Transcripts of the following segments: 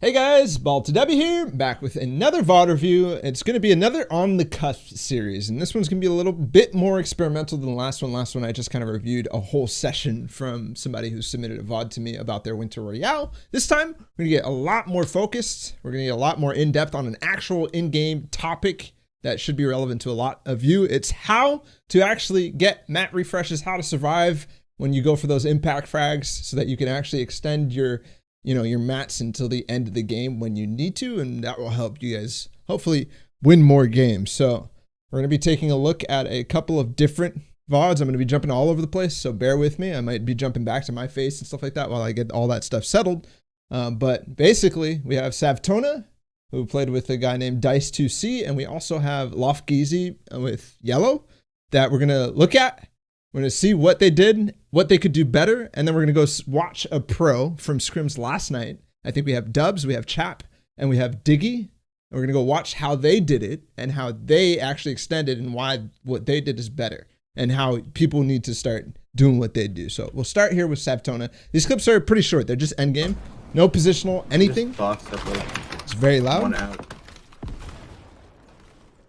Hey guys, Ballatw here, back with another VOD review. It's going to be another On the Cusp series, and this one's going to be a little bit more experimental than the last one. Last one I just kind of reviewed a whole session from somebody who submitted a VOD to me about their Winter Royale. This time, we're going to get a lot more focused. We're going to get a lot more in-depth on an actual in-game topic that should be relevant to a lot of you. It's how to actually get map refreshes, how to survive when you go for those impact frags so that you can actually extend your mats until the end of the game when you need to, and that will help you guys hopefully win more games. So we're going to be taking a look at a couple of different VODs. I'm going to be jumping all over the place, so bear with me. I might be jumping back to my face and stuff like that while I get all that stuff settled. But basically, we have Savtona, who played with a guy named Dice2C, and we also have Lofgeezy with Yellow that we're going to look at. We're going to see what they did, what they could do better, and then we're going to go watch a pro from scrims last night. I think we have Dubs, we have Chap, and we have Diggy. And we're going to go watch how they did it and how they actually extended and why what they did is better and how people need to start doing what they do. So we'll start here with Savtona. These clips are pretty short. They're just endgame. No positional, anything. It's very loud. One out.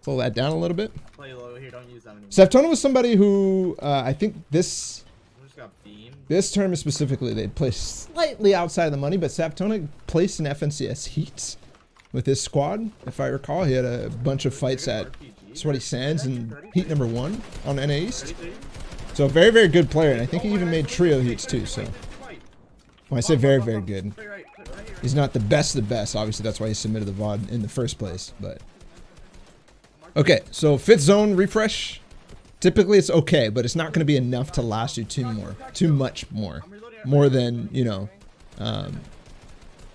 Slow that down a little bit. Play low here, don't use that anymore. Savtona was somebody who I think this term specifically, they'd play slightly outside of the money, but Savtona placed in FNCS heats with his squad. If I recall, he had a bunch of fights at Sweaty Sands and heat number 1 on NA East. So very, very good player, and I think he even made trio heats too. So when I say very, very good, he's not the best of the best. Obviously, that's why he submitted the VOD in the first place. But okay, so 5th zone refresh. Typically it's okay, but it's not going to be enough to last you too much more than,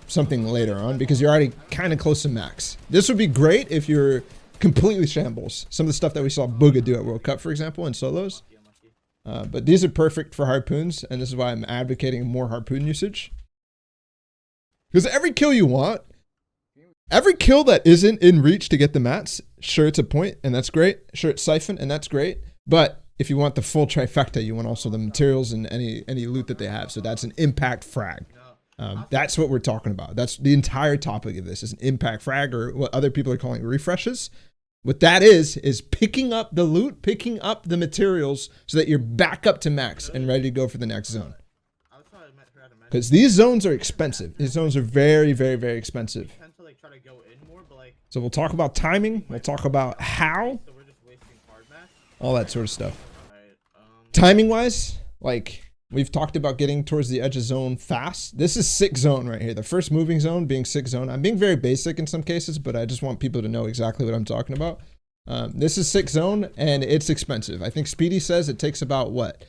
something later on, because you're already kind of close to max. This would be great if you're completely shambles. Some of the stuff that we saw Booga do at World Cup, for example, in solos. But these are perfect for harpoons, and this is why I'm advocating more harpoon usage. Because every kill you want, every kill that isn't in reach to get the mats, sure, it's a point, and that's great. Sure, it's siphon, and that's great. But if you want the full trifecta, you want also the materials and any loot that they have. So that's an impact frag. That's what we're talking about. That's the entire topic of this, is an impact frag, or what other people are calling refreshes. What that is picking up the loot, picking up the materials so that you're back up to max and ready to go for the next zone. Because these zones are expensive. These zones are very, very, very expensive. So we'll talk about timing. We'll talk about how. All that sort of stuff. Timing wise, like we've talked about getting towards the edge of zone fast. This is 6th zone right here. The first moving zone being 6th zone. I'm being very basic in some cases, but I just want people to know exactly what I'm talking about. This is 6th zone and it's expensive. I think Speedy says it takes about what,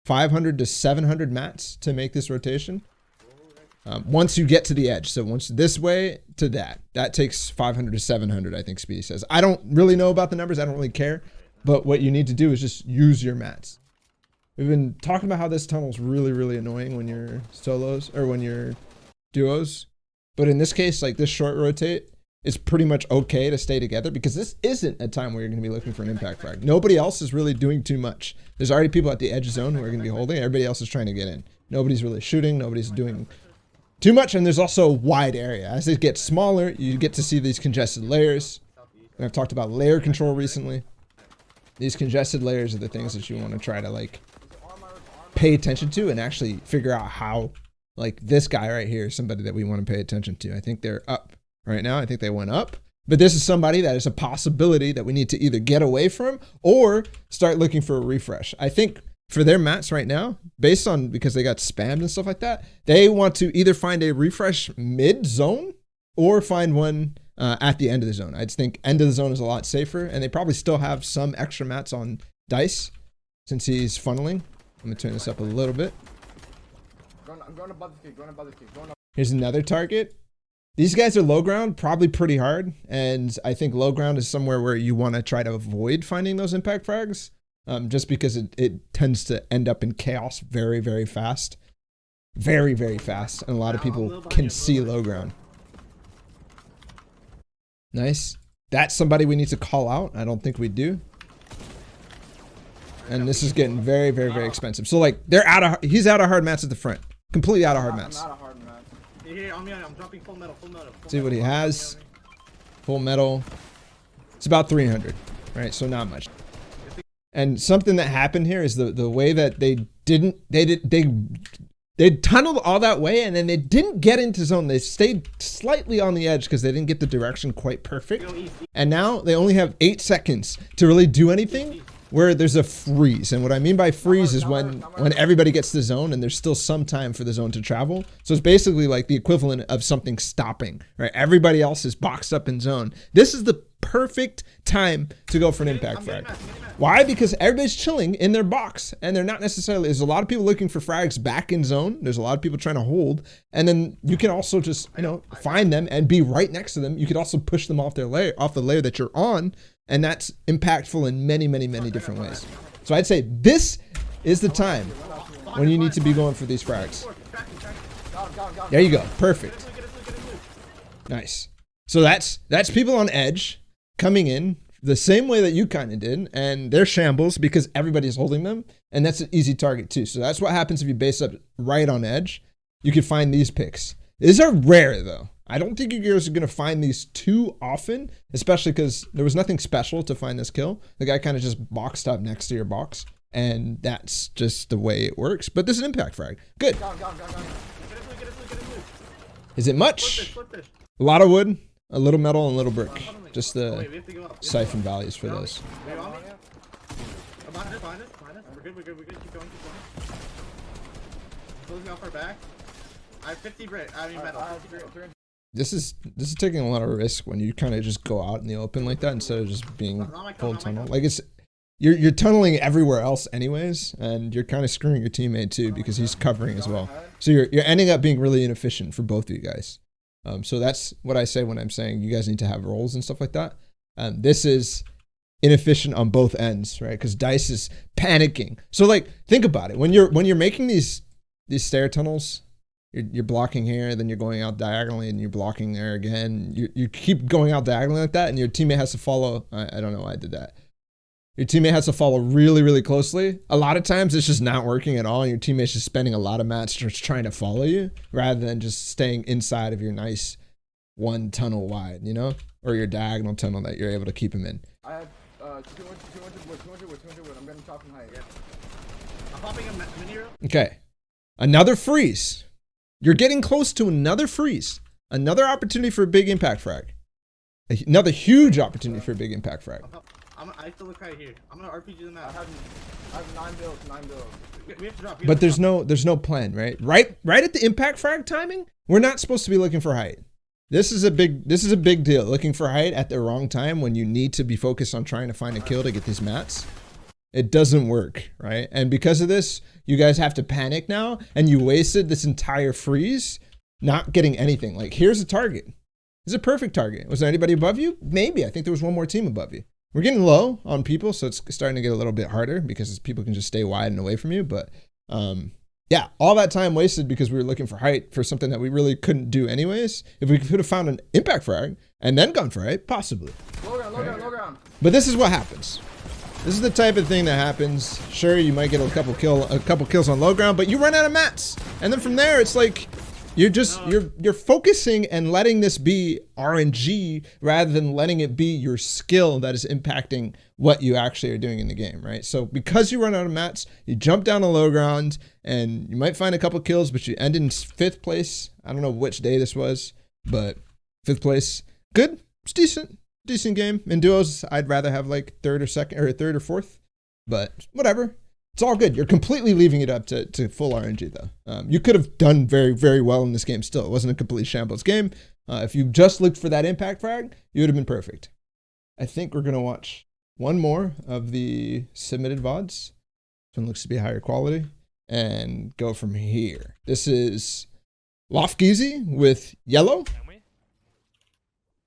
500 to 700 mats to make this rotation. Once you get to the edge. So once this way to that takes 500 to 700, I think Speedy says. I don't really know about the numbers. I don't really care. But what you need to do is just use your mats. We've been talking about how this tunnel is really, really annoying when you're solos or when you're duos. But in this case, like this short rotate, it's pretty much okay to stay together because this isn't a time where you're going to be looking for an impact frag. Nobody else is really doing too much. There's already people at the edge zone who are going to be holding. Everybody else is trying to get in. Nobody's really shooting. Nobody's doing too much. And there's also a wide area. As it gets smaller, you get to see these congested layers. And I've talked about layer control recently. These congested layers are the things that you want to try to like pay attention to and actually figure out how, like this guy right here is somebody that we want to pay attention to. I think they're up right now. I think they went up, but this is somebody that is a possibility that we need to either get away from or start looking for a refresh. I think for their mats right now, based on, because they got spammed and stuff like that, they want to either find a refresh mid zone or find one at the end of the zone. I just think end of the zone is a lot safer, and they probably still have some extra mats on Dice since he's funneling. I'm gonna turn this up a little bit. Here's another target. These guys are low ground, probably pretty hard, and I think low ground is somewhere where you want to try to avoid finding those impact frags, just because it tends to end up in chaos very, very fast. Very, very fast, and a lot of people can see low ground. Nice. That's somebody we need to call out. I don't think we do. And this is getting very, very, very expensive. So like they're he's out of hard mats at the front. Completely out of hard mats. Here, on me, I'm dropping full metal, full metal. See what he has. Full metal. It's about 300, right? So not much. And something that happened here is the way that they tunneled all that way and then they didn't get into zone. They stayed slightly on the edge because they didn't get the direction quite perfect. And now they only have 8 seconds to really do anything where there's a freeze. And what I mean by freeze is when everybody gets to the zone and there's still some time for the zone to travel. So it's basically like the equivalent of something stopping, right? Everybody else is boxed up in zone. This is the perfect time to go for an impact frag. Why? Because everybody's chilling in their box and they're not necessarily, there's a lot of people looking for frags back in zone. There's a lot of people trying to hold. And then you can also just, you know, find them and be right next to them. You could also push them off their layer, off the layer that you're on. And that's impactful in many, many, many different ways. So I'd say this is the time when you need to be going for these frags. There you go. Perfect. Nice. So that's people on edge coming in the same way that you kind of did. And they're shambles because everybody's holding them. And that's an easy target too. So that's what happens if you base up right on edge. You can find these picks. These are rare though. I don't think you guys are going to find these too often, especially because there was nothing special to find this kill. The guy kind of just boxed up next to your box, and that's just the way it works. But this is an impact frag. Good. Is it much? A lot of wood, a little metal, and a little brick. Just the siphon values for those. We're good. Keep going. Closing off our back. I have 50 brick. I mean metal. This is taking a lot of risk when you kind of just go out in the open like that instead of just being full tunnel. Like you're tunneling everywhere else anyways, and you're kind of screwing your teammate too because he's covering as well. So you're ending up being really inefficient for both of you guys. So that's what I say when I'm saying you guys need to have roles and stuff like that. This is inefficient on both ends, right? Because Dice is panicking. So like think about it when you're making these stair tunnels. You're blocking here, then you're going out diagonally, and you're blocking there again. You keep going out diagonally like that, and your teammate has to follow. I don't know why I did that. Your teammate has to follow really, really closely. A lot of times it's just not working at all, and your teammate's just spending a lot of mats just trying to follow you, rather than just staying inside of your nice one tunnel wide, you know? Or your diagonal tunnel that you're able to keep him in. I have 200 wood. I'm getting top and height. Yeah. I'm popping a mini room. Okay. Another freeze. You're getting close to another freeze. Another opportunity for a big impact frag. Another huge opportunity for a big impact frag. I have to look right here. I'm gonna RPG them out. I have 9 builds. We have to drop. But there's no plan, right? Right at the impact frag timing, we're not supposed to be looking for height. This is a big deal. Looking for height at the wrong time when you need to be focused on trying to find a kill to get these mats. It doesn't work, right? And because of this, you guys have to panic now, and you wasted this entire freeze not getting anything. Like, here's a target. It's a perfect target. Was there anybody above you? Maybe. I think there was one more team above you. We're getting low on people, so it's starting to get a little bit harder because people can just stay wide and away from you. But yeah, all that time wasted because we were looking for height for something that we really couldn't do anyways. If we could have found an impact frag and then gone for height, possibly. Low ground. But this is what happens. This is the type of thing that happens. Sure, you might get a couple kills on low ground, but you run out of mats. And then from there, it's like you're focusing and letting this be RNG rather than letting it be your skill that is impacting what you actually are doing in the game, right? So because you run out of mats, you jump down to low ground and you might find a couple kills, but you end in 5th place. I don't know which day this was, but 5th place. Good. It's decent. Decent game. In duos, I'd rather have like 3rd or 2nd or 3rd or 4th, but whatever. It's all good. You're completely leaving it up to full RNG though. You could have done very, very well in this game still. It wasn't a complete shambles game. If you just looked for that impact frag, you would have been perfect. I think we're going to watch one more of the submitted VODs. This one looks to be higher quality and go from here. This is Lofgeezy with yellow.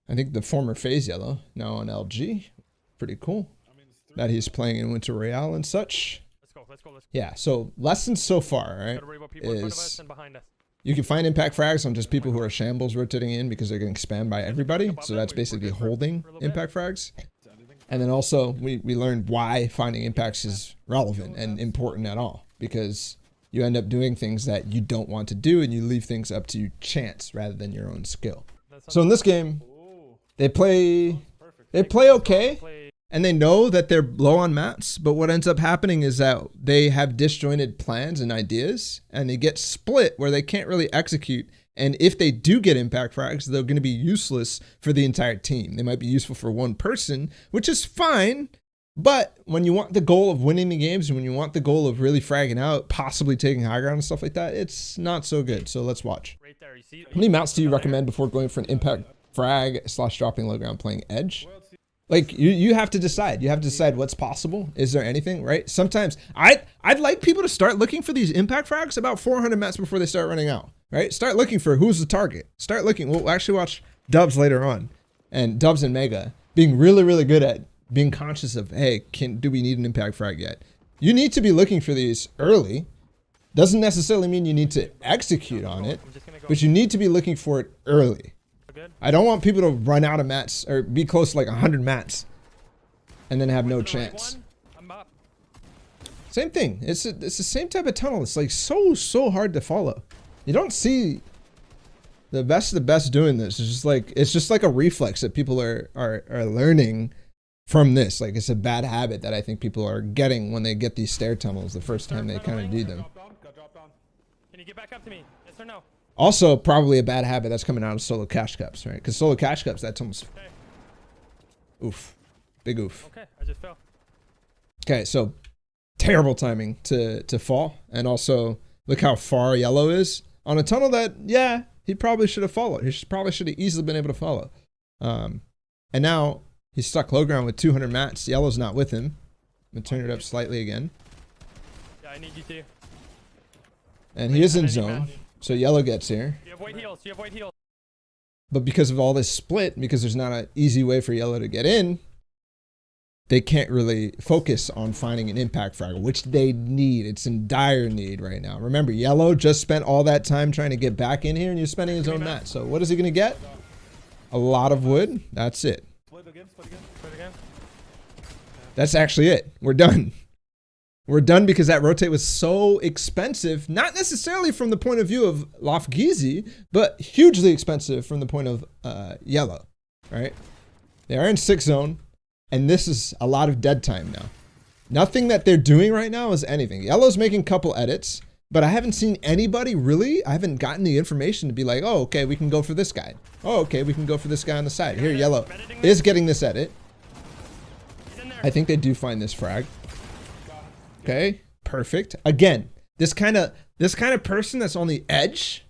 I think the former FaZe Yellow, now on LG. Pretty cool. That he's playing in Winter Royale and such. Let's go. Yeah, so lessons so far, right, is you can find impact frags on just people who are shambles rotating in because they're getting spammed by everybody. So that's basically holding impact frags. And then also we learned why finding impacts is relevant and important at all, because you end up doing things that you don't want to do, and you leave things up to chance rather than your own skill. So in this game, they play okay, and they know that they're low on mats, but what ends up happening is that they have disjointed plans and ideas, and they get split where they can't really execute. And if they do get impact frags, they're going to be useless for the entire team. They might be useful for one person, which is fine. But when you want the goal of winning the games, and when you want the goal of really fragging out, possibly taking high ground and stuff like that, it's not so good. So let's watch. Right there, you see? How many mounts do you recommend before going for an impact frag / dropping low ground playing edge? Like you have to decide. You have to decide what's possible. Is there anything, right? Sometimes I'd like people to start looking for these impact frags about 400 mats before they start running out, right? Start looking for who's the target. Start looking. We'll actually watch Dubs later on, and Dubs and Mega being really, really good at being conscious of, hey, do we need an impact frag yet? You need to be looking for these early. Doesn't necessarily mean you need to execute on it, but you need to be looking for it early. I don't want people to run out of mats or be close to like 100 mats and then have no chance. Same thing. It's the same type of tunnel. It's like so hard to follow. You don't see the best of the best doing this. It's just like a reflex that people are learning from this. Like, it's a bad habit that I think people are getting when they get these stair tunnels the first time they kind of do them. Can you get back up to me? Yes or no? Also, probably a bad habit that's coming out of solo cash cups, right? Because solo cash cups, that's almost oof, big oof. Okay, I just fell. Okay, so terrible timing to fall, and also look how far yellow is on a tunnel that, yeah, he probably should have followed. Probably should have easily been able to follow. And now he's stuck low ground with 200 mats. Yellow's not with him. I'm gonna turn it up slightly again. Yeah, I need you to. And he is in zone. So yellow gets here. You have white heals. You have white heals. But because of all this split, because there's not an easy way for yellow to get in, they can't really focus on finding an impact frag, which they need. It's in dire need right now. Remember, yellow just spent all that time trying to get back in here, and you're spending his own mat. So what is he going to get? A lot of wood. That's it. Split again. That's actually it. We're done. We're done because that rotate was so expensive, not necessarily from the point of view of Lofgizi, but hugely expensive from the point of yellow, right? They are in 6 zone, and this is a lot of dead time now. Nothing that they're doing right now is anything. Yellow's making a couple edits, but I haven't seen anybody really, I haven't gotten the information to be like, oh, okay, we can go for this guy. Oh, okay, we can go for this guy on the side. Here, yellow is getting this edit. I think they do find this frag. Okay, perfect. Again, this kind of person that's on the edge,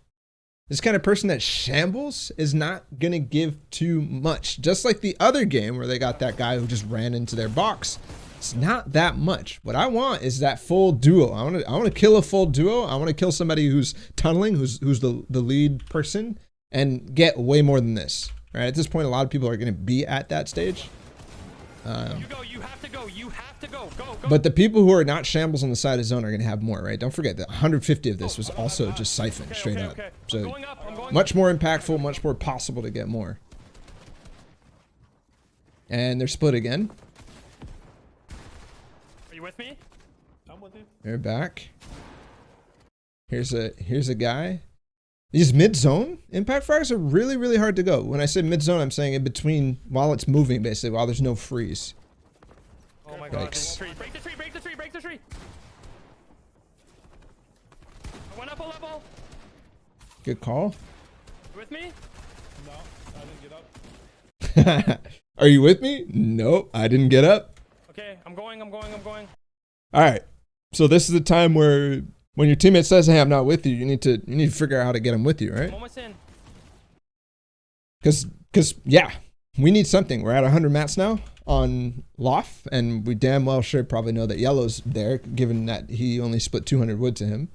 this kind of person that shambles is not gonna give too much. Just like the other game where they got that guy who just ran into their box. It's not that much. What I want is that full duo. I want to kill a full duo. I want to kill somebody who's tunneling, who's the lead person, and get way more than this. Right? At this point, a lot of people are gonna be at that stage. You have to go. You have to go. Go. But the people who are not shambles on the side of zone are going to have more, right? Don't forget that 150 of this was also just siphoned straight up. So much more impactful, much more possible to get more. And they're split again. Are you with me? I'm with you. They're back. Here's a guy. These mid-zone impact frags are really, really hard to go. When I say mid-zone, I'm saying in between, while it's moving, basically, while there's no freeze. Oh my god. Break the tree, break the tree, break the tree. I went up a level. Good call. You with me? No, I didn't get up. Are you with me? Nope, I didn't get up. Okay, I'm going. All right. So this is the time where when your teammate says, "Hey, I'm not with you," you need to figure out how to get him with you, right? Almost in. Because yeah, we need something. We're at 100 mats now on Loft, and we damn well should probably know that yellow's there, given that he only split 200 wood to him.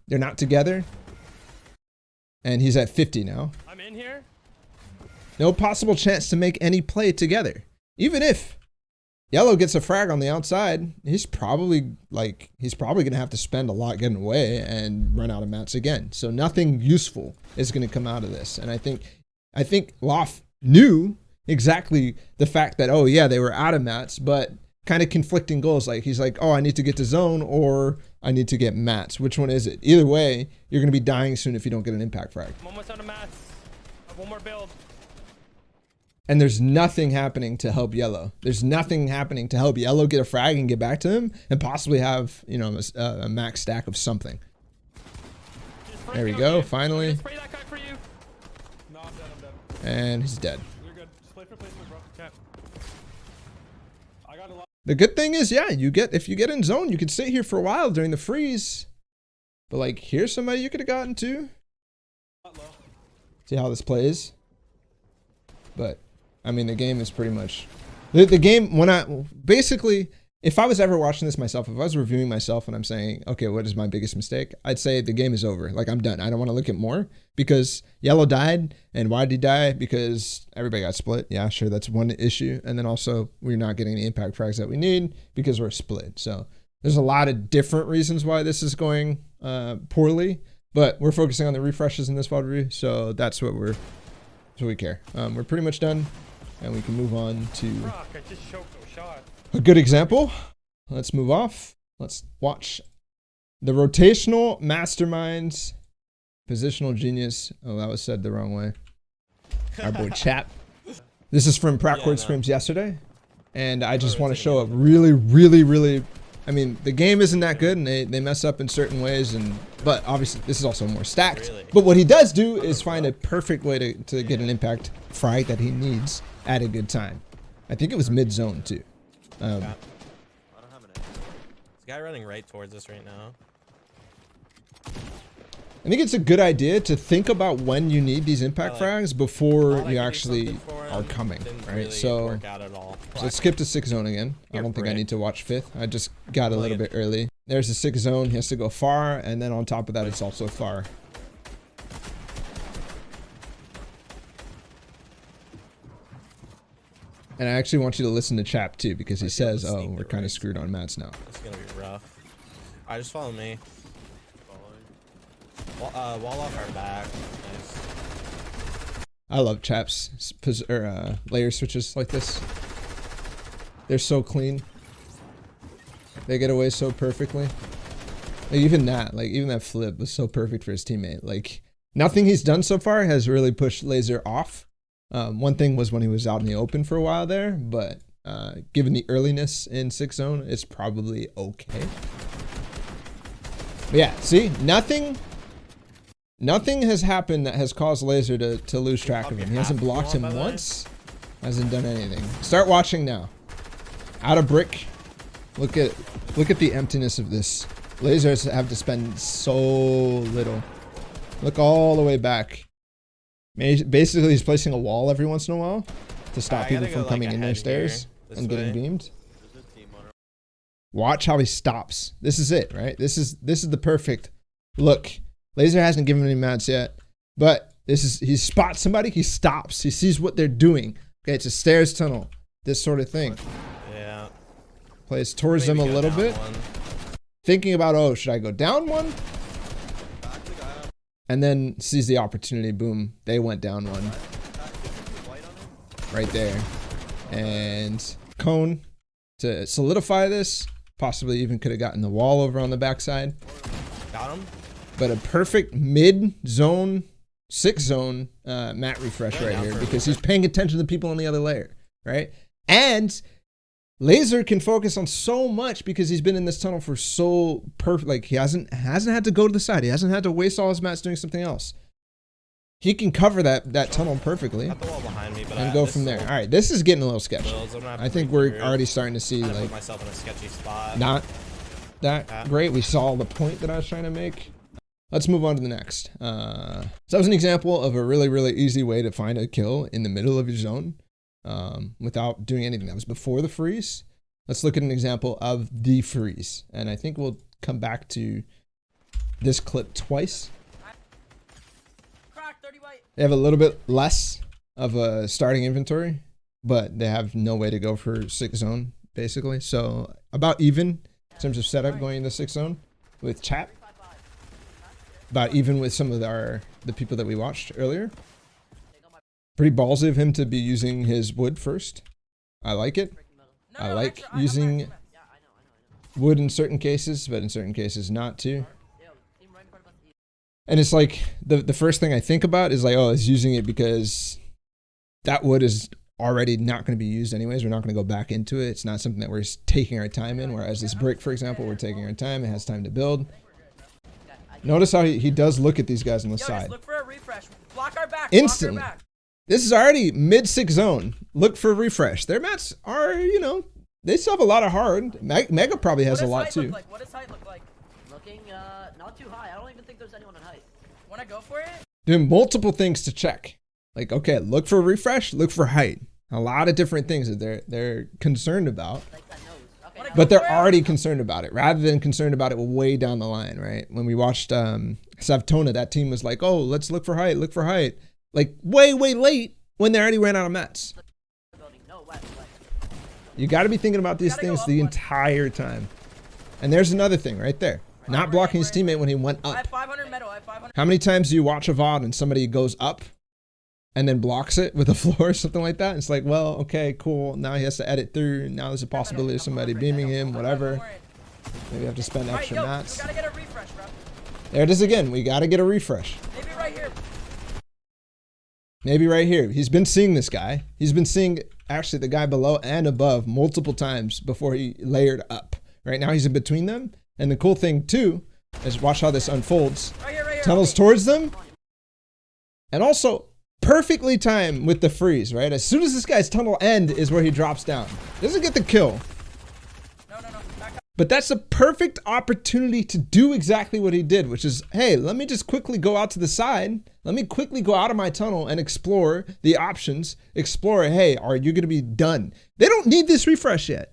They're not together, and he's at 50 now. I'm in here. No possible chance to make any play together. Even if yellow gets a frag on the outside, he's probably gonna have to spend a lot getting away and run out of mats again. So nothing useful is gonna come out of this. And I think Loft knew exactly the fact that, oh yeah, they were out of mats, but kind of conflicting goals. Like he's like, oh, I need to get to zone or I need to get mats. Which one is it? Either way, you're going to be dying soon if you don't get an impact frag. I'm almost out of mats. I have one more build. And there's nothing happening to help yellow. There's nothing happening to help yellow get a frag and get back to him and possibly have, you know, a max stack of something. There we go, finally. Spray that guy for you. No, I'm dead, I'm dead. And he's dead. You're good. Just play for placement, bro. Chap. I got a lot. The good thing is, yeah, if you get in zone, you could sit here for a while during the freeze. But like, here's somebody you could have gotten to. See how this plays. But I mean, the game is pretty much the game. Basically, if I was ever watching this myself, if I was reviewing myself and I'm saying, okay, what is my biggest mistake? I'd say the game is over. Like, I'm done. I don't want to look at more because yellow died. And why did he die? Because everybody got split. Yeah, sure. That's one issue. And then also we're not getting the impact frags that we need because we're split. So there's a lot of different reasons why this is going poorly, but we're focusing on the refreshes in this VOD review. So that's what we care. We're pretty much done and we can move on to Fuck, I just choked those shots. a good example. Let's move off. Let's watch the rotational masterminds, positional genius. Oh, that was said the wrong way. Our boy Chap. This is from Prop Court Scrims yesterday. And I just want to show a really, I mean, the game isn't that good and they mess up in certain ways, but obviously this is also more stacked. But what he does do is find a perfect way to get an impact frag that he needs at a good time. I think it was mid zone too. I don't have an A. This guy running right towards us right now. I think it's a good idea to think about when you need these impact frags before you actually are coming, right? Really so work out at all. let's skip to 6th zone again. I don't think I need to watch 5th. I just got a little bit early. There's the 6th zone. He has to go far, and then on top of that, it's also far. And I actually want you to listen to Chap too, because he says, oh, we're kind of screwed on mats now. It's gonna be rough. Alright, just follow me. Wall off our back. Nice. I love Chap's layer switches like this. They're so clean. They get away so perfectly. Like even that flip was so perfect for his teammate. Like nothing he's done so far has really pushed Laser off. One thing was when he was out in the open for a while there, but given the earliness in 6th zone, it's probably okay. But yeah, see, nothing has happened that has caused Laser to lose track of him. He hasn't blocked him once, hasn't done anything. Start watching now. Out of brick. Look at the emptiness of this. Lasers have to spend so little. Look all the way back. Basically, he's placing a wall every once in a while to stop people from coming in their stairs and getting beamed. Watch how he stops. This is it, right? This is the perfect look. Laser hasn't given any mats yet, but he spots somebody, he stops. He sees what they're doing. Okay, it's a stairs tunnel. This sort of thing. Yeah. Plays towards them a little bit. Thinking about, oh, should I go down one? And then sees the opportunity. Boom. They went down one. Right there. And cone to solidify this. Possibly even could have gotten the wall over on the backside. Got him. But a perfect mid-zone, 6th zone mat refresh right here because he's paying attention to the people on the other layer, right? And Laser can focus on so much because he's been in this tunnel for so perfect. Like he hasn't had to go to the side. He hasn't had to waste all his mats doing something else. He can cover that tunnel perfectly Got the wall behind me, but and go from there. All right, this is getting a little sketchy. I think we're through. already starting to see I like put myself in a sketchy spot. not that great. We saw the point that I was trying to make. Let's move on to the next. So that was an example of a really easy way to find a kill in the middle of your zone without doing anything. That was before the freeze. Let's look at an example of the freeze. And I think we'll come back to this clip twice. They have a little bit less of a starting inventory, but they have no way to go for 6th zone, basically. So about even in terms of setup going into 6th zone with Chap. About even with some of the people that we watched earlier. Pretty ballsy of him to be using his wood first. I like it. I like using wood in certain cases, but in certain cases not too. And it's like the first thing I think about is like, oh, it's using it because that wood is already not going to be used anyways. We're not going to go back into it. It's not something that we're taking our time in. Whereas this brick, for example, we're taking our time. It has time to build. Notice how he does look at these guys on the side. Just look for a refresh. Block our back. Instantly. Block our back. This is already mid-6 zone. Look for a refresh. Their mats are, you know, they still have a lot of hard. Mega probably has a lot too. What does height look like? Looking not too high. I don't even think there's anyone on height. Wanna go for it? Doing multiple things to check. Like, okay, look for a refresh, look for height. A lot of different things that they're concerned about. Like that nose. Okay, But they're already concerned about it, rather than concerned about it way down the line, right? When we watched Savtona, that team was like, oh, let's look for height, look for height. Like, way late when they already ran out of mats. No, west. You got to be thinking about these things the entire time. And there's another thing right there. Not blocking his teammate when he went I have up. 500 metal. I have 500. How many times do you watch a VOD and somebody goes up and then blocks it with a floor or something like that? It's like, well, okay, cool. Now he has to edit through. Now there's a possibility of somebody beaming him, whatever. Maybe have to spend extra mats. You gotta get a refresh, bro. There it is again. We got to get a refresh. Maybe right here. Maybe right here. He's been seeing this guy. He's been seeing actually the guy below and above multiple times before he layered up. Right now he's in between them. And the cool thing too is watch how this unfolds. Right here. Tunnels towards them. And also perfectly timed with the freeze, right? As soon as this guy's tunnel end is where he drops down. Doesn't get the kill. No. Back up. But that's a perfect opportunity to do exactly what he did, which is, hey, let me just quickly go out to the side. Let me quickly go out of my tunnel and explore the options. Explore, hey, are you going to be done? They don't need this refresh yet,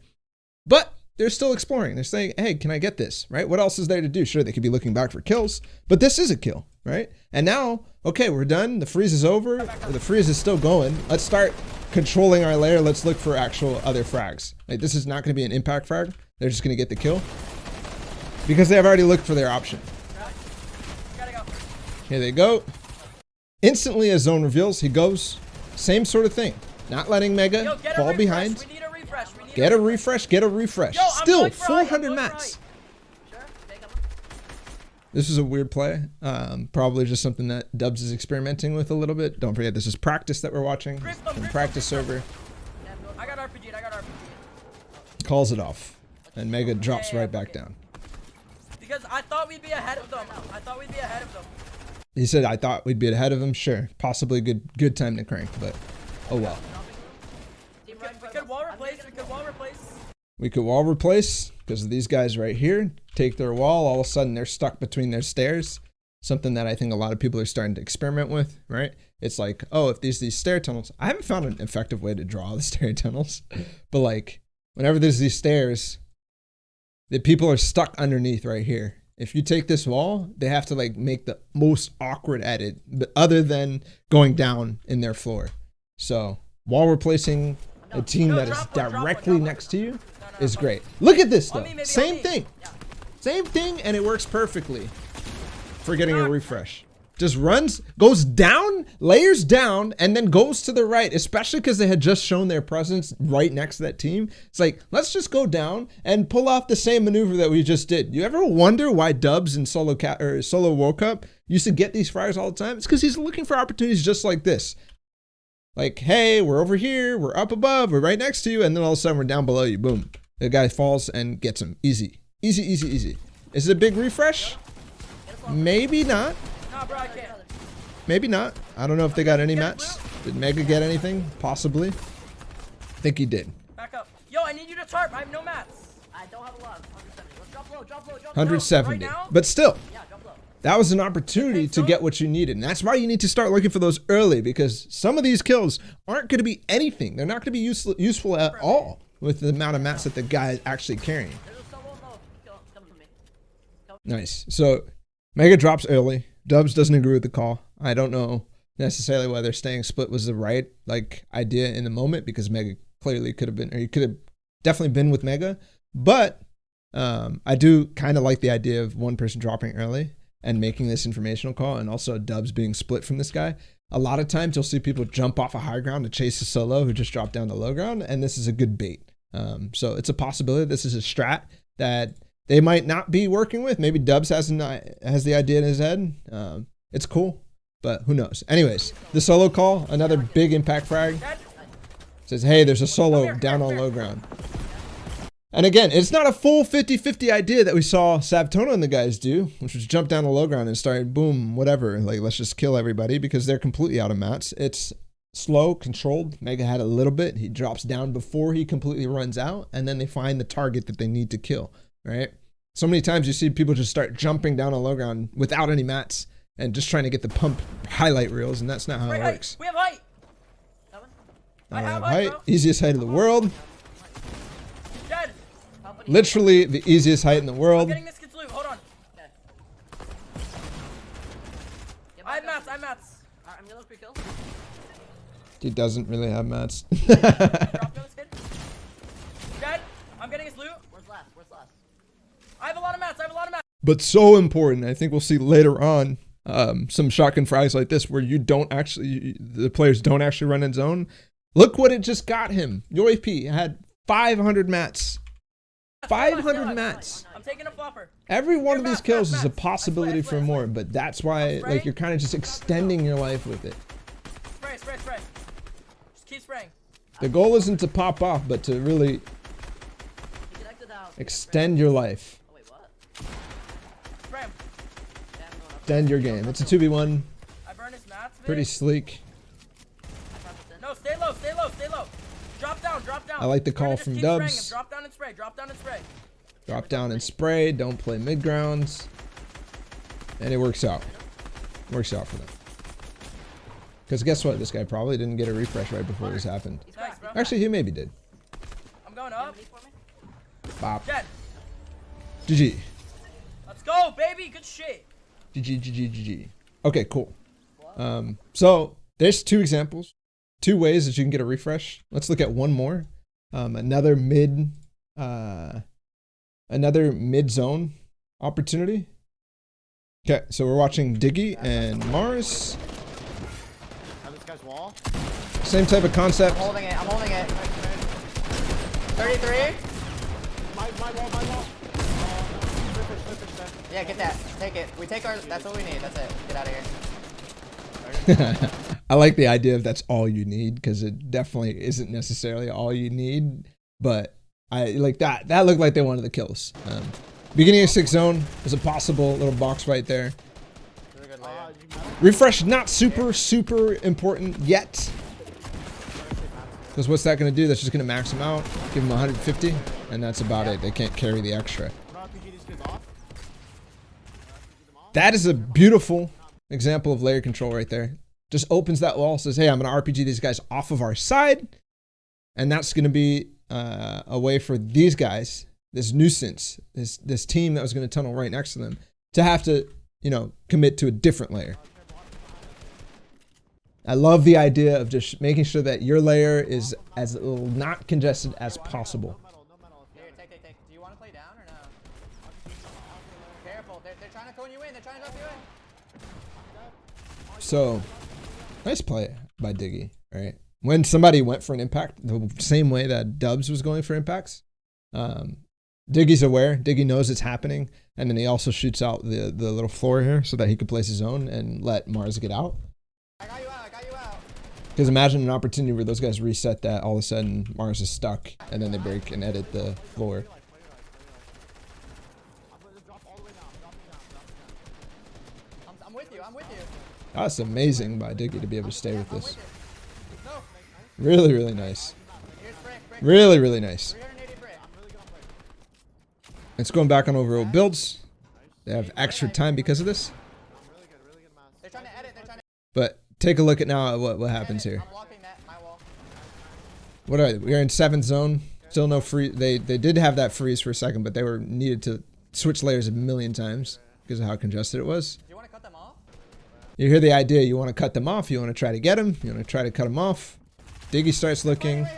but they're still exploring. They're saying, hey, can I get this, right? What else is there to do? Sure, they could be looking back for kills, but this is a kill, right? And now, okay, we're done. The freeze is over. The freeze is still going. Let's start controlling our layer. Let's look for actual other frags. Like, this is not going to be an impact frag. They're just going to get the kill because they have already looked for their option. Gotta go. Here they go. Instantly as zone reveals, he goes. Same sort of thing. Not letting Mega Yo, get a fall refresh. behind. We need a refresh. We need Get a refresh, get a refresh. Yo, I'm Still, going for height, 400 I'm going for mats. Sure. Okay, come on. This is a weird play. Probably just something that Dubs is experimenting with a little bit. Don't forget, this is practice that we're watching. From practice server. I got RPG. Calls it off. And Mega drops right back down. Because I thought we'd be ahead of them. He said, I thought we'd be ahead of him. Sure. Possibly good time to crank, but oh well. Team We right in front could of us. wall I'm replace. taking We could wall replace. We could wall replace because of these guys right here. Take their wall. All of a sudden, they're stuck between their stairs. Something that I think a lot of people are starting to experiment with, right? It's like, oh, if there's these stair tunnels. I haven't found an effective way to draw the stair tunnels. But like, whenever there's these stairs, the people are stuck underneath right here. If you take this wall, they have to like make the most awkward edit, but other than going down in their floor. So wall replacing a team that is directly next to you is great. Look at this though. Same thing. Same thing, and it works perfectly for getting a refresh. Just runs, goes down, layers down, and then goes to the right, especially because they had just shown their presence right next to that team. It's like, let's just go down and pull off the same maneuver that we just did. You ever wonder why Dubs in Solo World Cup used to get these fires all the time? It's because he's looking for opportunities just like this. Like, hey, we're over here, we're up above, we're right next to you, and then all of a sudden we're down below you. Boom. The guy falls and gets him. Easy. Easy, easy, easy. Is it a big refresh? Maybe not. Nah, bro, I can't. Maybe not. I don't know if they got any mats. Did Mega get anything? Possibly. I think he did. Back up. Yo, I need you to tarp. I have no mats. I don't have a lot. 170. Let's drop low, drop low, drop low. 170. Right now? But still, Yeah, drop low. that was an opportunity to get what you needed. And that's why you need to start looking for those early, because some of these kills aren't going to be anything. They're not going to be useful at all with the amount of mats that the guy is actually carrying. There's a solo low. Coming from me. Nice. So Mega drops early. Dubs doesn't agree with the call. I don't know necessarily whether staying split was the right idea in the moment, because Mega clearly could have been, or he could have definitely been with Mega. But I do kind of like the idea of one person dropping early and making this informational call, and also Dubs being split from this guy. A lot of times you'll see people jump off a high ground to chase a solo who just dropped down to low ground, and this is a good bait. So it's a possibility. This is a strat that they might not be working with. Maybe Dubs has the idea in his head. It's cool, but who knows? Anyways, the solo call, another big impact frag. Says, hey, there's a solo down on low ground. And again, it's not a full 50-50 idea that we saw Savtona and the guys do, which was jump down the low ground and start, boom, whatever. Like, let's just kill everybody because they're completely out of mats. It's slow, controlled. Mega had a little bit. He drops down before he completely runs out, and then they find the target that they need to kill, right? So many times you see people just start jumping down a low ground without any mats and just trying to get the pump highlight reels, and that's not how it works. We have height. I have height, easiest height in the world. Dead. Literally the easiest height in the world. I'm getting this kid's loot. Hold on. Okay. I have mats. I'm yellow for kill. He doesn't really have mats. Drop this kid. Dead. I'm getting his loot. Where's last? I have a lot of mats. But so important. I think we'll see later on some shotgun frags like this where you don't actually, the players don't actually run in zone. Look what it just got him. Your AP had 500 mats. 500 mats. I'm taking a flopper. Every one of these kills is a possibility for more, but that's why like you're kind of just extending your life with it. Spray. Just keep spraying. The goal isn't to pop off, but to really extend your life. Oh, wait, what? Spray him. Extend your game. It's a 2v1. I burned his mats. Pretty sleek. No, stay low. Drop down. I like the call from Dubs. Drop down and spray. Drop down and spray. Don't play mid grounds. And it works out. Works out for them. Because guess what? This guy probably didn't get a refresh right before this happened. Nice, bro. Actually, he maybe did. I'm going up. Bop. Dead. GG. Let's go, baby. Good shit. GG. Okay, cool. So there's two examples. 2 ways that you can get a refresh. Let's look at one more. Another mid zone opportunity. Okay, so we're watching Diggy and Mars. This guy's wall. Same type of concept. I'm holding it. 33. My wall. Yeah, get that. Take it. We take our. That's what we need. That's it. Get out of here. I like the idea of that's all you need because it definitely isn't necessarily all you need, but I like that. That looked like they wanted the kills. Beginning of 6 zone is a possible little box fight there. Refresh not super important yet. Because what's that going to do? That's just going to max them out, give them 150, and that's about it. They can't carry the extra. That is a beautiful example of layer control right there. Just opens that wall, says, hey, I'm going to RPG these guys off of our side. And that's going to be a way for these guys, this nuisance, this team that was going to tunnel right next to them, to have to, commit to a different layer. I love the idea of just making sure that your layer is as not congested as possible. Here, take. Do you want to play down or no? Careful. They're trying to cone you in. They're trying to drop you in. So, nice play by Diggy, right? When somebody went for an impact, the same way that Dubs was going for impacts, Diggy's aware. Diggy knows it's happening, and then he also shoots out the little floor here so that he could place his own and let Mars get out. I got you out. Because imagine an opportunity where those guys reset that, all of a sudden Mars is stuck, and then they break and edit the floor. I'm with you. That's amazing by Diggy to be able to stay with this. Really, really nice. Really, really nice. It's going back on over old builds. They have extra time because of this. They're trying to edit. But take a look at now at what happens here. I'm blocking that. My wall. What are they? We're in 7th zone. Still no free. They did have that freeze for a second, but they were needed to switch layers a million times because of how congested it was. Do you want to cut them off? You hear the idea. You want to cut them off. You want to try to get them. You want to try to cut them off. Diggy starts looking. Wait.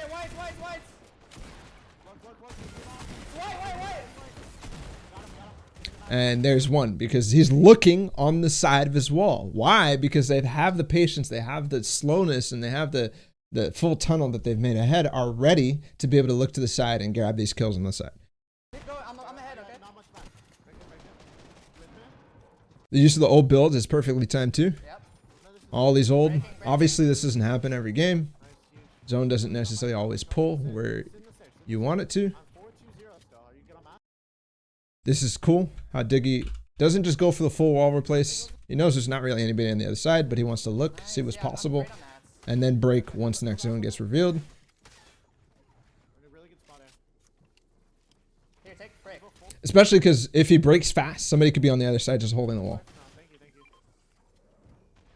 And there's one because he's looking on the side of his wall. Why? Because they have the patience, they have the slowness, and they have the the full tunnel that they've made ahead are ready to be able to look to the side and grab these kills on the side. Keep going. I'm ahead, okay? The use of the old builds is perfectly timed too. Yep. All these old, obviously this doesn't happen every game. Zone doesn't necessarily always pull where you want it to. This is cool how Diggy doesn't just go for the full wall replace. He knows there's not really anybody on the other side, but he wants to look, see what's possible, and then break once the next zone gets revealed. Here, take break. Especially because if he breaks fast, somebody could be on the other side just holding the wall. Thank you.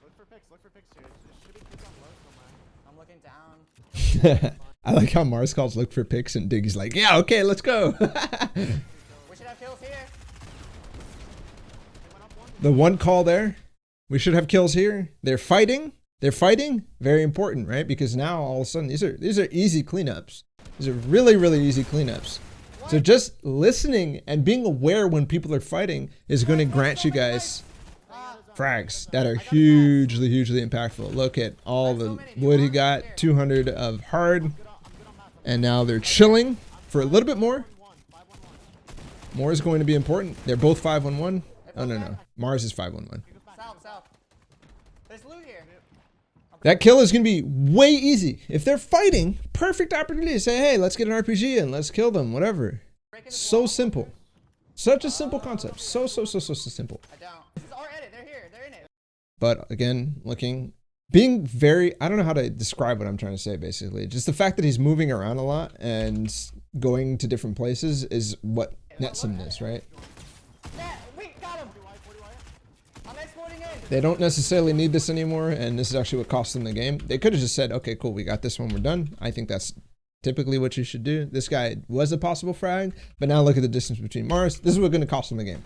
Look for picks here. It should be kids on low somewhere. I'm looking down. I like how Mars calls look for picks and Diggy's like, yeah, okay, let's go. We should have kills here. The one call there, we should have kills here. They're fighting. Very important, right? Because now all of a sudden these are easy cleanups. These are really, really easy cleanups. So just listening and being aware when people are fighting is going to grant you guys frags that are hugely, hugely impactful. Look at all the wood he got, 200 of hard, and now they're chilling for a little bit more. More is going to be important. They're both 5-1-1. Oh, no. Mars is 5-1-1. South. There's loot here. That kill is going to be way easy. If they're fighting, perfect opportunity to say, hey, let's get an RPG and let's kill them, whatever. So simple. Such a simple concept. So simple. I don't. This is our edit. They're here. They're in it. But again, being very, I don't know how to describe what I'm trying to say, basically. Just the fact that he's moving around a lot and going to different places is what nets him this, right? Wait, got him. I'm exporting in. They don't necessarily need this anymore, and this is actually what cost them the game. They could have just said, okay, cool, we got this one, we're done. I think that's typically what you should do. This guy was a possible frag, but now look at the distance between Mars. This is what's going to cost them the game,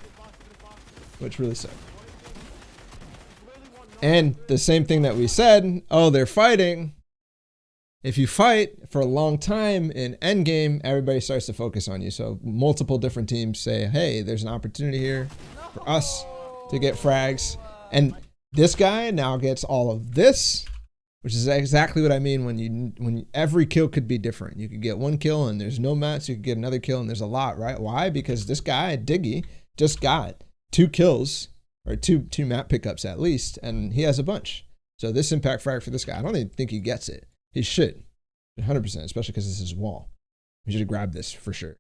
which really sucks. And the same thing that we said, oh, they're fighting. If you fight for a long time in endgame, everybody starts to focus on you. So multiple different teams say, hey, there's an opportunity here for us to get frags. And this guy now gets all of this, which is exactly what I mean when every kill could be different. You could get one kill and there's no mats. You could get another kill and there's a lot, right? Why? Because this guy, Diggy, just got 2 kills or two map pickups at least, and he has a bunch. So this impact frag for this guy, I don't even think he gets it. He should, 100%, especially because this is his wall. He should have grabbed this for sure.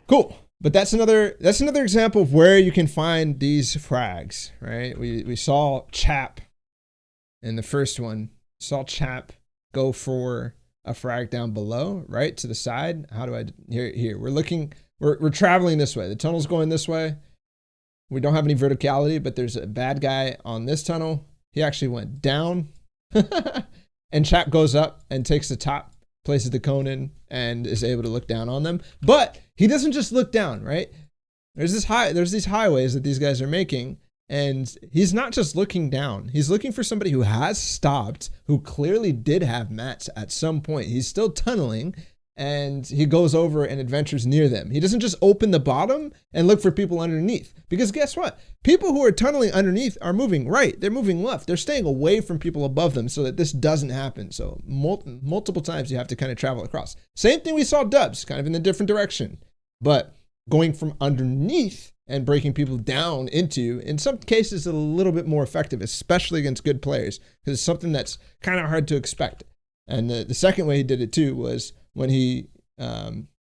Cool. But that's another example of where you can find these frags, right? We saw Chap in the first one. Saw Chap go for a frag down below, right to the side. How do I here? We're traveling this way. The tunnel's going this way. We don't have any verticality, but there's a bad guy on this tunnel. He actually went down. And Chap goes up and takes the top, places the cone in, and is able to look down on them. But he doesn't just look down, right? There's these highways that these guys are making, and he's not just looking down. He's looking for somebody who has stopped, who clearly did have mats at some point. He's still tunneling, and he goes over and adventures near them. He doesn't just open the bottom and look for people underneath. Because guess what? People who are tunneling underneath are moving right. They're moving left. They're staying away from people above them so that this doesn't happen. So multiple times you have to kind of travel across. Same thing we saw Dubs, kind of in a different direction. But going from underneath and breaking people down into, in some cases, a little bit more effective, especially against good players. Because it's something that's kind of hard to expect. And the second way he did it too was when he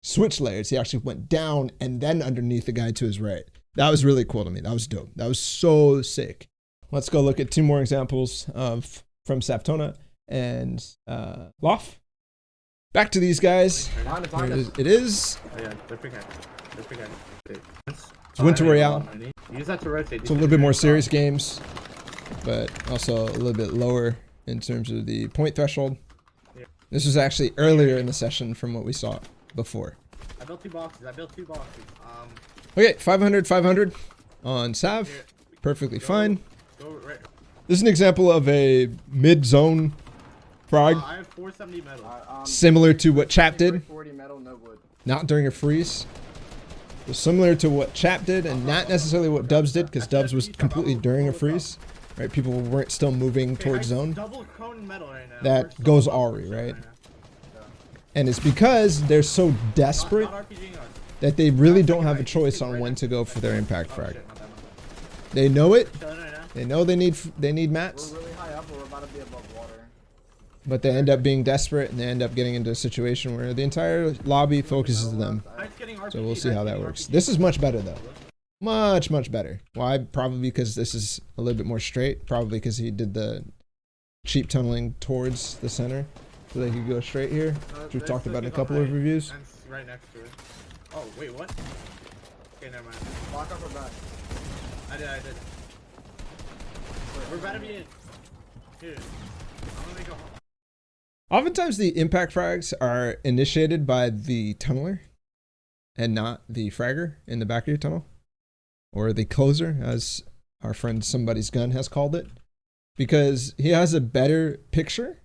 switched layers, he actually went down and then underneath the guy to his right. That was really cool to me. That was dope. That was so sick. Let's go look at 2 more examples from Saptona and Loft. Back to these guys. Here it is. Oh, yeah, they're picking. It's Winter Royale. Use that to rotate. It's a little bit more serious games, but also a little bit lower in terms of the point threshold. This was actually earlier in the session from what we saw before. I built 2 boxes. Okay, 500 on Sav. Perfectly fine. Go right. This is an example of a mid-zone frag. I have 470 metal. Similar to what Chap did. 40 metal, no wood. Not during a freeze. It was similar to what Chap did and not necessarily what Dubs did, because Dubs was completely during a freeze. right? People weren't still moving Okay, towards I zone. Double cone metal right now. That We're so goes close Ari, to shit right? now. And it's because they're so desperate Not RPGing us. that they really don't have a Right, choice he's on right when next to go for their impact Oh, frag. shit, my bad, my bad. They know it. Chilling right now. They know they need mats, We're really high up, but we're about to be above water. but they end up being desperate and they end up getting into a situation where the entire lobby focuses them. Heights getting RPG, So we'll see how Heights that getting works. RPG. This is much better though. Much better. Why? Probably because this is a little bit more straight. Probably because he did the cheap tunneling towards the center so they could go straight here, which we've This talked about in a is couple on of height, reviews. and it's right next to it. Oh, wait, what? Okay, never mind. Lock up or back. I did. We're about to be in. Dude, I'm gonna make a. Oftentimes the impact frags are initiated by the tunneler and not the fragger in the back of your tunnel, or the closer, as our friend Somebody's Gun has called it, because he has a better picture.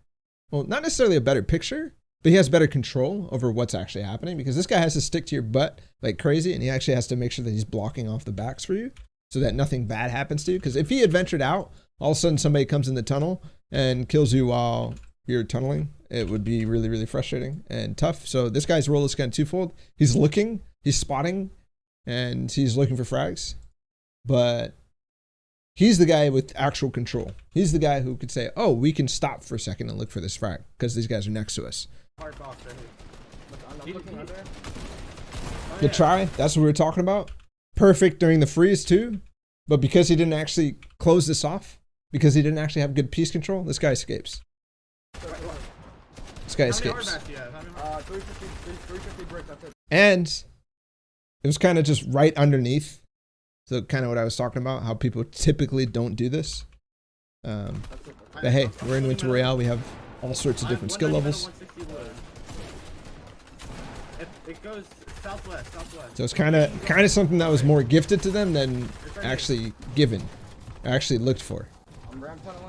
Well, not necessarily a better picture, but he has better control over what's actually happening, because this guy has to stick to your butt like crazy, and he actually has to make sure that he's blocking off the backs for you so that nothing bad happens to you. Because if he had ventured out, all of a sudden somebody comes in the tunnel and kills you while you're tunneling, it would be really frustrating and tough. So this guy's role is kind of twofold. He's looking, he's spotting, and he's looking for frags, but he's the guy with actual control. He's the guy who could say, oh, we can stop for a second and look for this frag because these guys are next to us. Hard box right here. Look, I'm looking under. Oh, Good try. That's what we were talking about. Perfect during the freeze too. But because he didn't actually close this off, because he didn't actually have good piece control, this guy escapes. This guy How many hard escapes. mats do you have? How many hard- 350 bricks, that's it. And it was kind of just right underneath. So kind of what I was talking about, how people typically don't do this. That's it. But hey, we're in Winter Royale. We have all sorts of different skill 190 levels. metal, 160 wood. It goes southwest. So it's kind of something that was more gifted to them than actually given, actually looked for. I'm ramp tunneling.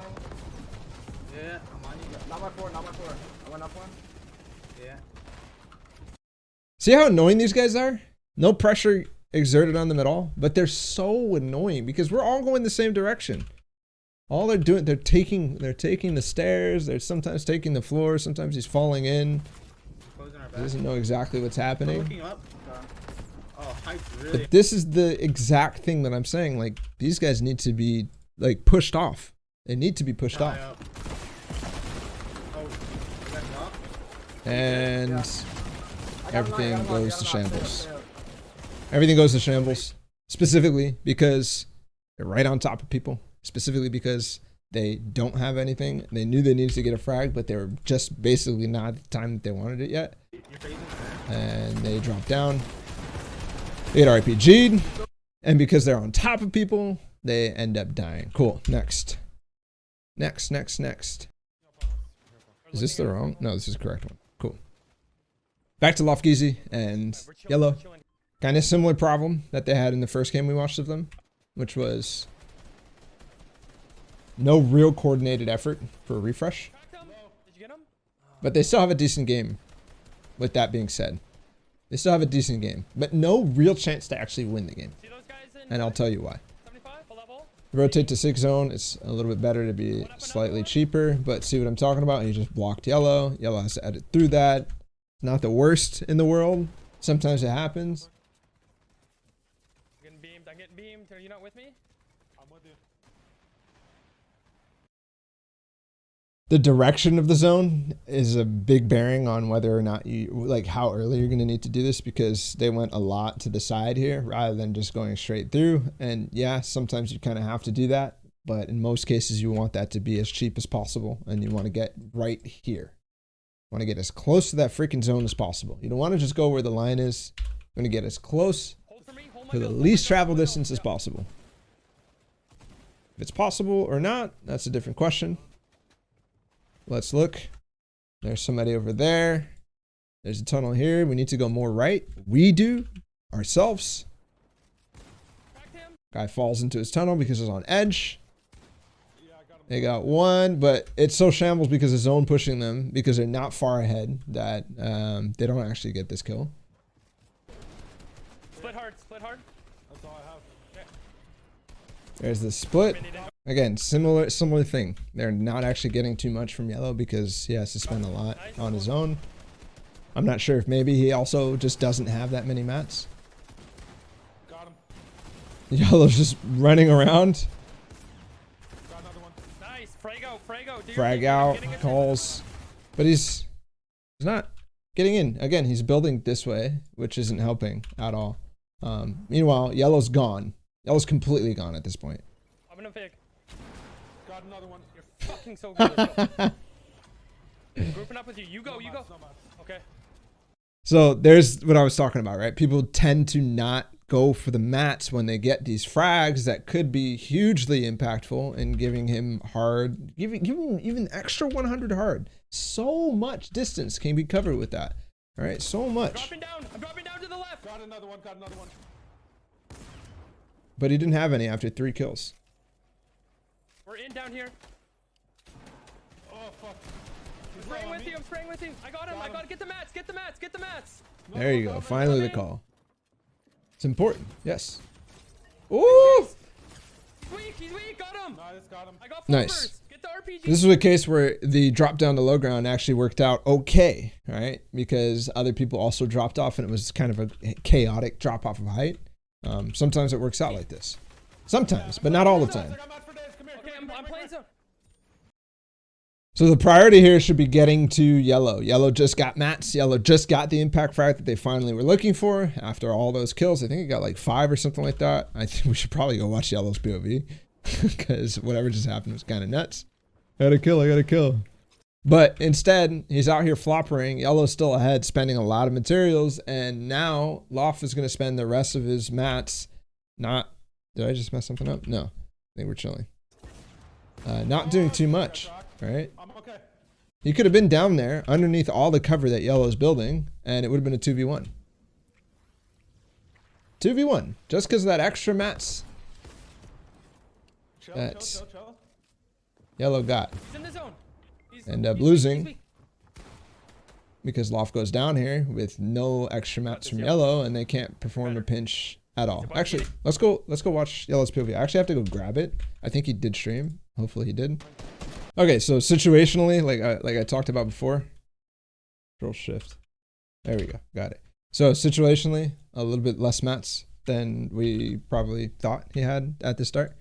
Yeah, I'm on you. Not my floor. I went up one. Yeah. See how annoying these guys are? No pressure exerted on them at all, but they're so annoying because we're all going the same direction. All they're doing, they're taking the stairs. They're sometimes taking the floor. Sometimes he's falling in. Closing our He back. doesn't know exactly what's We're happening. looking up. Oh, heights really. But this is the exact thing that I'm saying. Like, these guys need to be like pushed off. They need to be pushed high off. up. Oh, is that drop? And I got him knocked, everything I got him goes knocked, to stay up, shambles. stay up. Everything goes to shambles. Specifically because they're right on top of people. Specifically because they don't have anything. They knew they needed to get a frag, but they were just basically not at the time that they wanted it yet. You're phasing. And they drop down. They get RPG'd. And because they're on top of people, they end up dying. Cool. Next. Next. Is this the wrong? No, this is the correct one. Cool. Back to Lofgizi and Yellow. Kind of similar problem that they had in the first game we watched of them, which was no real coordinated effort for a refresh. Did you get him? But they still have a decent game. With that being said, they still have a decent game, but no real chance to actually win the game. See those guys in And I'll tell you why. 75 full level? Rotate to 6 zone. It's a little bit better to be slightly cheaper, but see what I'm talking about? You just blocked Yellow. Yellow has to edit through that. Not the worst in the world. Sometimes it happens. I'm getting beamed. Are you not with me? I'm with you. The direction of the zone is a big bearing on whether or not you, like how early you're going to need to do this, because they went a lot to the side here rather than just going straight through. And yeah, sometimes you kind of have to do that, but in most cases you want that to be as cheap as possible, and you want to get right here. You want to get as close to that freaking zone as possible. You don't want to just go where the line is. You want to get as close Hold for me. Hold my to the build, hold least my build, travel hold my distance as build. possible. If it's possible or not, that's a different question. Let's look. There's somebody over there. There's a tunnel here. We need to go more right. We do ourselves. Cracked him. Guy falls into his tunnel because it's on edge. Yeah, I got him. They got one, but it's so shambles because of zone pushing them, because they're not far ahead, that they don't actually get this kill. Split hard. Split hard. That's all I have. There's the split. Bandit in. Again, similar thing. They're not actually getting too much from yellow because he has to spend a lot on his own. I'm not sure if maybe he also just doesn't have that many mats. Got him. Yellow's just running around. Got another one. Nice. Frago. Do your Frag thing. out, Getting a- calls. But he's not getting in. Again, he's building this way, which isn't helping at all. Meanwhile, yellow's gone. Yellow's completely gone at this point. I'm gonna pick. Got another one. You're fucking so good. Let's go. I'm grouping up with you. You go. Okay. So there's what I was talking about, right? People tend to not go for the mats when they get these frags that could be hugely impactful in giving him hard, giving him even extra 100 hard. So much distance can be covered with that. All right, so much. I'm dropping down to the left. Got another one. But he didn't have any after 3 kills. We're in down here. Oh, fuck. I'm spraying with you. I got him. I got to get the mats. Get the mats. There you go. Finally the call. It's important. Yes. Ooh! He's weak. Got him. Nice, got him. I got Nice. flippers. Get the RPG. This is a case where the drop down to low ground actually worked out okay, right? Because other people also dropped off and it was kind of a chaotic drop off of height. Sometimes it works out like this. Sometimes, but not all the time. Okay, I'm playing some. So the priority here should be getting to yellow. Yellow just got mats. Yellow just got the impact frag that they finally were looking for after all those kills. I think it got like 5 or something like that. I think we should probably go watch yellow's POV because whatever just happened was kind of nuts. I got a kill. But instead, he's out here floppering. Yellow's still ahead, spending a lot of materials. And now Loft is going to spend the rest of his mats not... Did I just mess something up? No. I think we're chilling. Not doing too much, right? I'm okay. He could have been down there underneath all the cover that Yellow's building, and it would have been a 2v1. 2v1, just because of that extra mats that Yellow got. He's in the zone. End up losing because Loft goes down here with no extra mats from Yellow, and they can't perform a pinch at all. Actually, let's go watch Yellow's POV. I actually have to go grab it. I think he did stream. Hopefully he did. Okay, so situationally, like I talked about before, Control Shift. There we go, got it. So situationally, a little bit less mats than we probably thought he had at the start.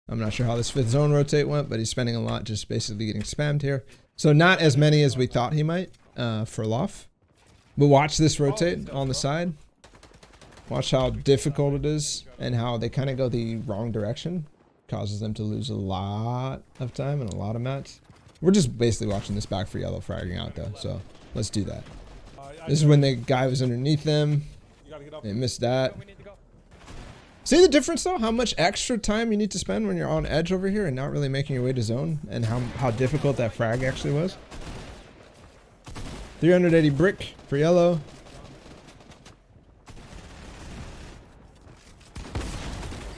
I'm not sure how this 5th zone rotate went, but he's spending a lot just basically getting spammed here. So not as many as we thought he might for Loft. But watch this rotate on the side. Watch how difficult it is and how they kind of go the wrong direction. Causes them to lose a lot of time and a lot of mats. We're just basically watching this back for Yellow fragging out though, so let's do that. This is when the guy was underneath them. They missed that. See the difference though? How much extra time you need to spend when you're on edge over here and not really making your way to zone, and how difficult that frag actually was. 380 brick for Yellow.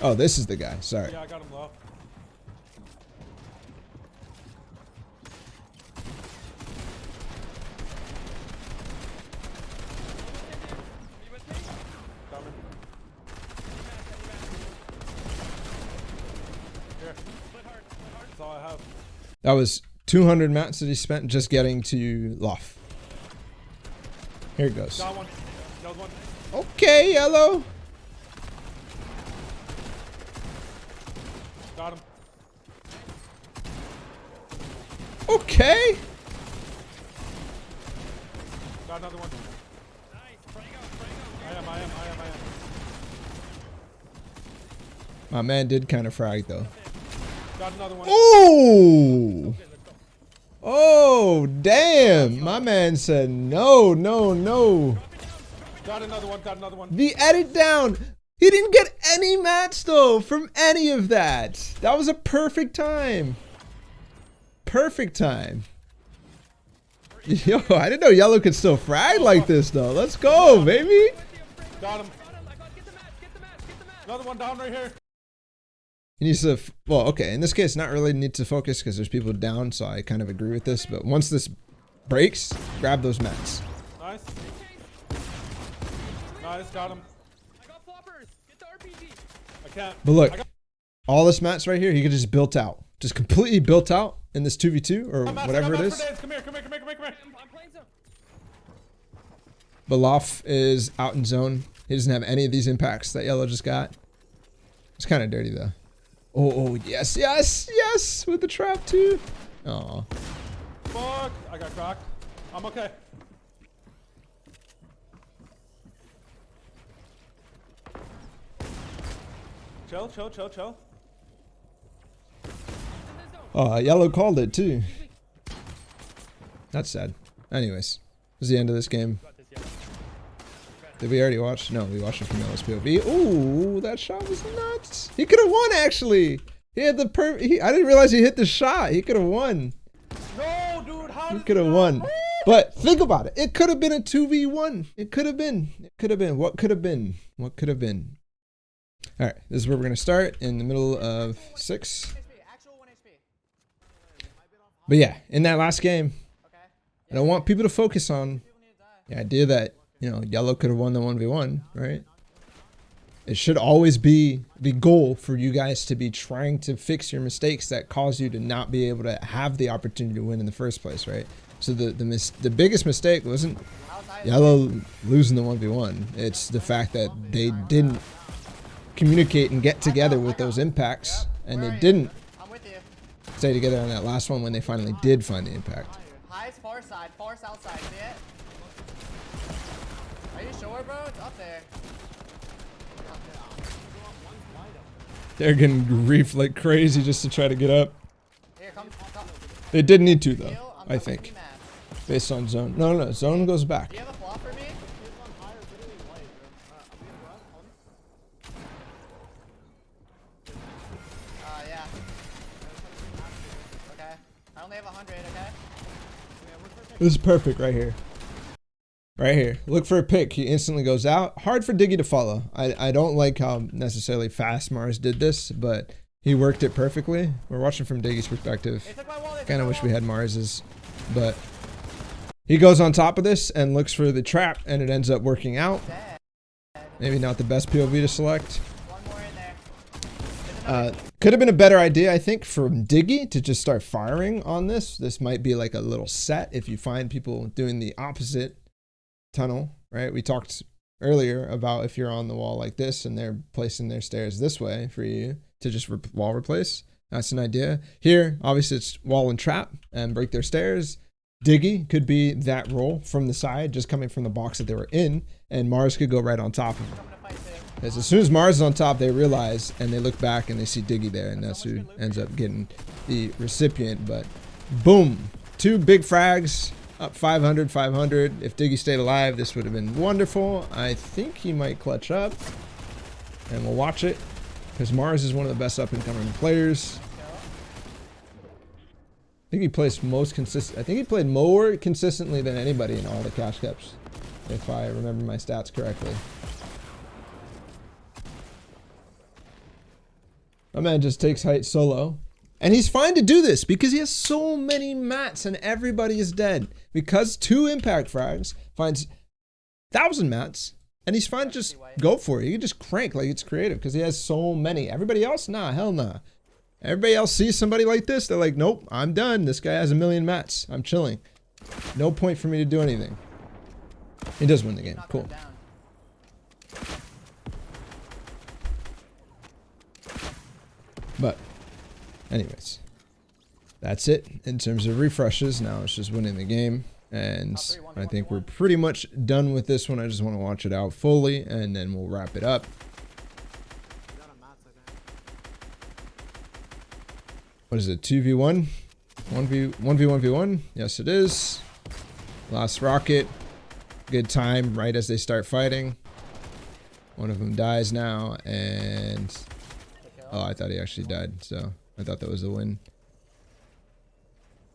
Oh, this is the guy. Sorry. Yeah, I got him low. Coming. Here. That's all I have. That was 200 mats that he spent just getting to Loft. Here it goes. Got one. Got one. Okay, Yellow. Got him. Okay. Got another one. I am. My man did kind of frag though. Got another one. Oh! Oh, damn. My man said no. Got another one. The edit down. He didn't get any mats though from any of that. That was a perfect time. Perfect time. Yo, I didn't know Yellow could still frag like this though. Let's go, baby. Got him. Another one down right here. He needs to, well, okay, in this case, not really need to focus because there's people down, so I kind of agree with this. But once this breaks, grab those mats. Nice. Nice, got him. I got floppers. Get the RPG. I can't. But look, all this mats right here, he could just built out. Just completely built out in this 2v2 or whatever it is. Come here. I'm playing zone. Ballatw is out in zone. He doesn't have any of these impacts that yellow just got. It's kind of dirty though. Oh, yes, with the trap too. Oh. Fuck, I got crocked. I'm okay. Chill. Yellow called it too. That's sad. Anyways, this is the end of this game. Did we already watch? No, we watched it from Yellow's POV. Ooh, that shot was nuts. He could have won actually. He had the I didn't realize he hit the shot. He could have won. No, dude, how He could have won. But think about it. It could have been a 2v1. It could have been. What could have been? All right, this is where we're gonna start in the middle of 6. Actual 1 HP. But yeah, in that last game, I don't want people to focus on the idea that, you know, yellow could have won the 1v1, right? It should always be the goal for you guys to be trying to fix your mistakes that cause you to not be able to have the opportunity to win in the first place, right? So the biggest mistake wasn't yellow losing the 1v1. It's the fact that they didn't communicate and get together with those impacts, and they didn't I'm with you. stay together on that last one when they finally did find the impact. Highest far side, far south side. See it? Are you sure, bro? It's up there. They're getting grief like crazy just to try to get up. Here, come. They did need to though, Heal, I'm I not think, gonna be mad. based on zone. No, zone goes back. Do you have a flop for me? Yeah. Okay. I only have 100, okay? This is perfect right here. Right here. Look for a pick. He instantly goes out. Hard for Diggy to follow. I don't like how necessarily fast Mars did this, but he worked it perfectly. We're watching from Diggy's perspective. They took my wall, they took Kind my of wish wall. we had Mars's, but he goes on top of this and looks for the trap, and it ends up working out. Dead. Maybe not the best POV to select. One more in there. Could have been a better idea, I think, for Diggy to just start firing on this. This might be like a little set if you find people doing the opposite tunnel, right? We talked earlier about if you're on the wall like this and they're placing their stairs this way for you to just wall replace. That's an idea. Here, obviously, it's wall and trap and break their stairs. Diggy could be that role from the side, just coming from the box that they were in, and Mars could go right on top of him. I'm gonna fight too. Because as soon as Mars is on top, they realize, and they look back and they see Diggy there, and that's who ends up getting the recipient. But boom, 2 big frags, up 500, 500. If Diggy stayed alive, this would have been wonderful. I think he might clutch up, and we'll watch it, because Mars is one of the best up-and-coming players. I think he plays most consistent. I think he played more consistently than anybody in all the cash cups, if I remember my stats correctly. My man just takes height solo. And he's fine to do this because he has so many mats and everybody is dead. Because 2 impact frags finds 1,000 mats and he's fine to just go for it. He can just crank like it's creative because he has so many. Everybody else, nah, hell nah. Everybody else sees somebody like this, they're like, nope, I'm done. This guy has 1,000,000 mats. I'm chilling. No point for me to do anything. He does win the game. Knock Cool. them down. But anyways, that's it in terms of refreshes. Now it's just winning the game. And I think we're pretty much done with this one. I just want to watch it out fully and then we'll wrap it up. What is it? 2v1? 1v1v1? Yes, it is. Last rocket. Good time right as they start fighting. One of them dies now and... Oh, I thought he actually died, so I thought that was a win.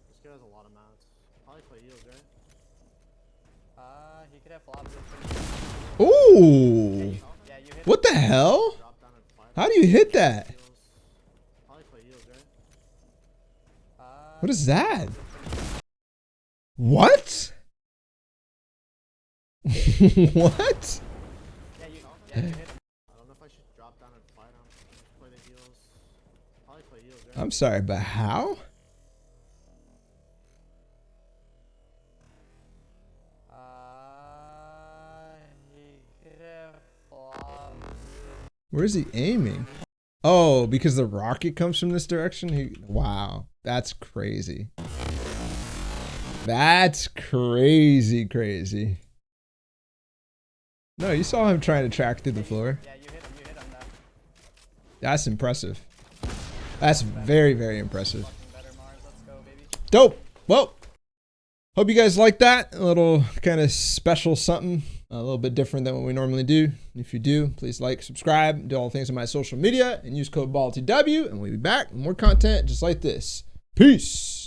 This guy has a lot of mats. Probably play heals, right? He could have flops. Ooh! Yeah, you hit. What the hell? Drop down and fire How do you hit that? heals. Probably play heals, right? What is that? What? What? Yeah, you hit. I don't know if I should drop down and fight him. Just play the heals. I'm sorry, but how? Where's he aiming? Oh, because the rocket comes from this direction? Wow, that's crazy. That's crazy, crazy. No, you saw him trying to track through the floor. Yeah, you hit him though. That's impressive. That's very, very impressive. Better, Mars. Let's go, baby. Dope. Well, hope you guys like that. A little kind of special something. A little bit different than what we normally do. If you do, please like, subscribe, do all the things on my social media, and use code BALLATW, and we'll be back with more content just like this. Peace.